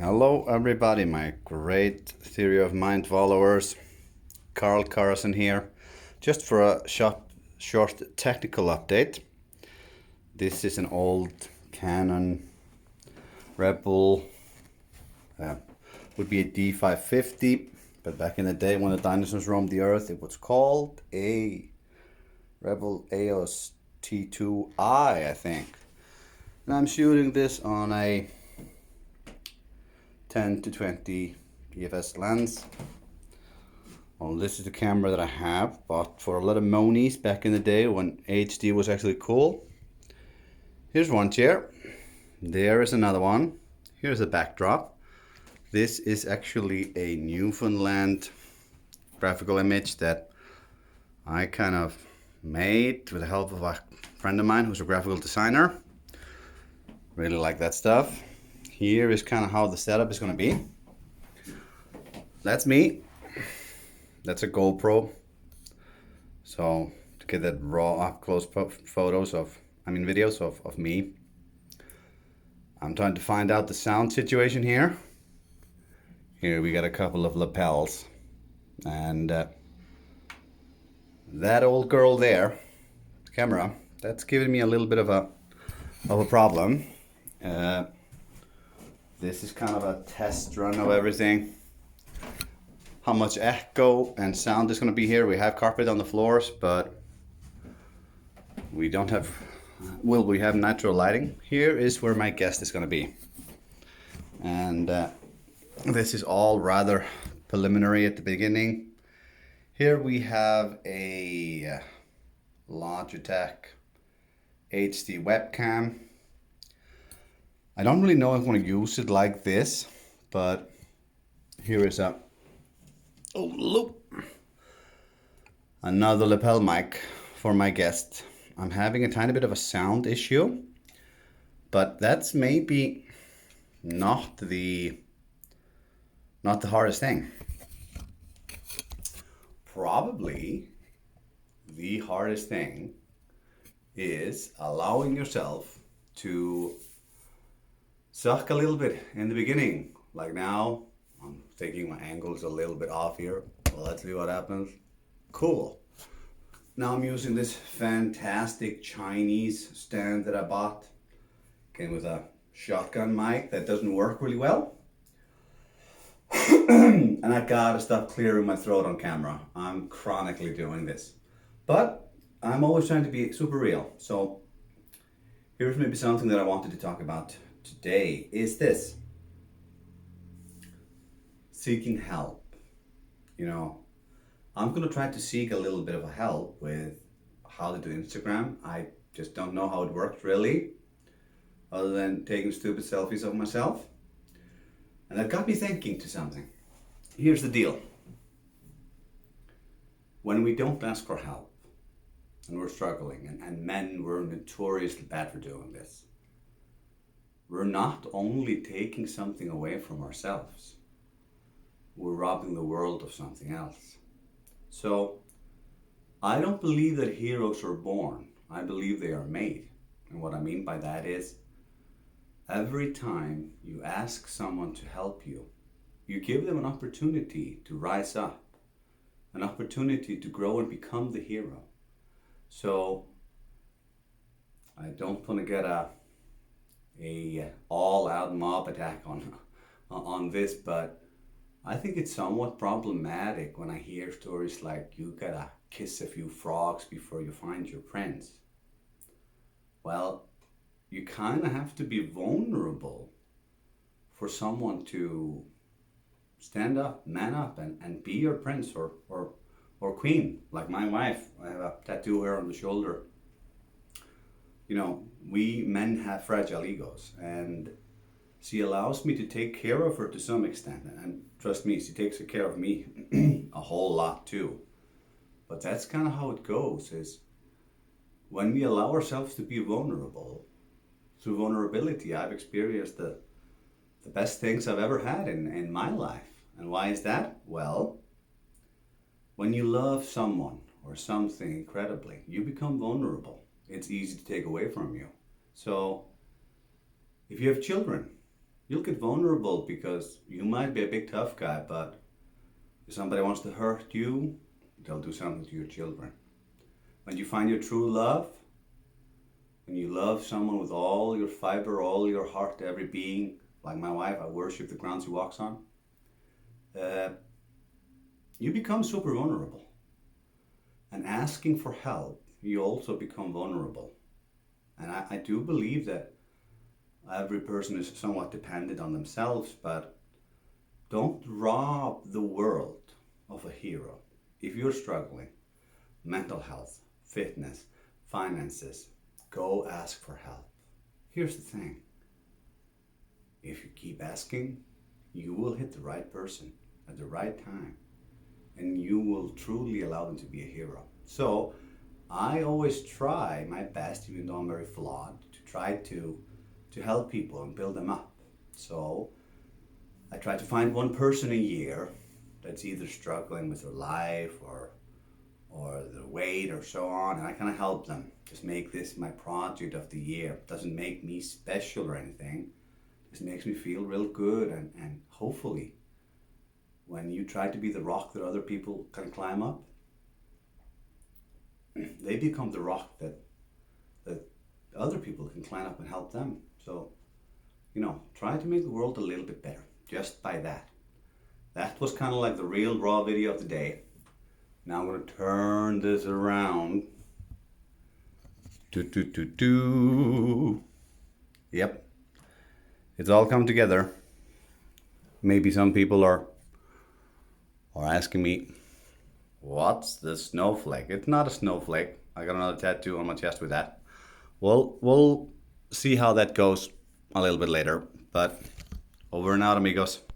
Hello, everybody, my great Theory of Mind followers. Carl Carson here, just for a short technical update. This is an old Canon Rebel, would be a D550, but back in the day when the dinosaurs roamed the earth, it was called a Rebel EOS T2i, I think. And I'm shooting this on a 10 to 20 EFS lens. Well, this is the camera that I have bought for a lot of monies back in the day when HD was actually cool. Here's one chair. There is another one. Here's a backdrop. This is actually a Newfoundland graphical image that I kind of made with the help of a friend of mine who's a graphical designer. Really like that stuff. Here is kind of how the setup is going to be. That's me. That's a GoPro. So to get that raw up close videos of me. I'm trying to find out the sound situation here. Here we got a couple of lapels. And that old girl there, the camera, that's giving me a little bit of a problem. This is kind of a test run of everything. How much echo and sound is going to be here. We have carpet on the floors, but we don't have, we have natural lighting. Here is where my guest is going to be. And this is all rather preliminary at the beginning. Here we have a Logitech HD webcam. I don't really know if I want to use it like this, but here is another lapel mic for my guest. I'm having a tiny bit of a sound issue, but that's maybe not the hardest thing. Probably the hardest thing is allowing yourself to suck a little bit in the beginning. Like now, I'm thinking my angle is a little bit off here. Well, let's see what happens. Cool. Now I'm using this fantastic Chinese stand that I bought. Came with a shotgun mic that doesn't work really well. And I gotta stop clearing my throat on camera. I'm chronically doing this. But I'm always trying to be super real. So here's maybe something that I wanted to talk about today is this. Seeking help. You know, I'm gonna try to seek a little bit of a help with how to do Instagram. I just don't know how it works really, other than taking stupid selfies of myself. And that got me thinking to something. Here's the deal. When we don't ask for help, and we're struggling, and men were notoriously bad for doing this, we're not only taking something away from ourselves, we're robbing the world of something else. So, I don't believe that heroes are born. I believe they are made. And what I mean by that is, every time you ask someone to help you, you give them an opportunity to rise up, an opportunity to grow and become the hero. So, I don't want to get a all-out mob attack on this, but I think it's somewhat problematic when I hear stories like you gotta kiss a few frogs before you find your prince. Well, you kind of have to be vulnerable for someone to stand up, man up, and be your prince or queen. Like my wife, I have a tattoo here on the shoulder. You know, we men have fragile egos, and she allows me to take care of her to some extent. And trust me, she takes care of me a whole lot too. But that's kind of how it goes, is when we allow ourselves to be vulnerable, through vulnerability, I've experienced the best things I've ever had in my life. And why is that? Well, when you love someone or something incredibly, you become vulnerable. It's easy to take away from you. So if you have children, you'll get vulnerable because you might be a big tough guy, but if somebody wants to hurt you, they'll do something to your children. When you find your true love, when you love someone with all your fiber, all your heart, every being, like my wife, I worship the ground she walks on, uh, you become super vulnerable. And asking for help, you also become vulnerable. And I do believe that every person is somewhat dependent on themselves, but don't rob the world of a hero. If you're struggling, mental health, fitness, finances, go ask for help. Here's the thing. If you keep asking, you will hit the right person at the right time, and you will truly allow them to be a hero. So I always try my best, even though I'm very flawed, to try to help people and build them up. So I try to find one person a year that's either struggling with their life or their weight or so on, and I kind of help them. Just make this my project of the year. It doesn't make me special or anything. It just makes me feel real good, and hopefully when you try to be the rock that other people can climb up, they become the rock that other people can climb up and help them. So, try to make the world a little bit better just by that. That was kind of like the real raw video of the day. Now I'm going to turn this around. Yep. It's all come together. Maybe some people are asking me, what's the snowflake? It's not a snowflake. I got another tattoo on my chest with that. Well, we'll see how that goes a little bit later. But over and out, amigos.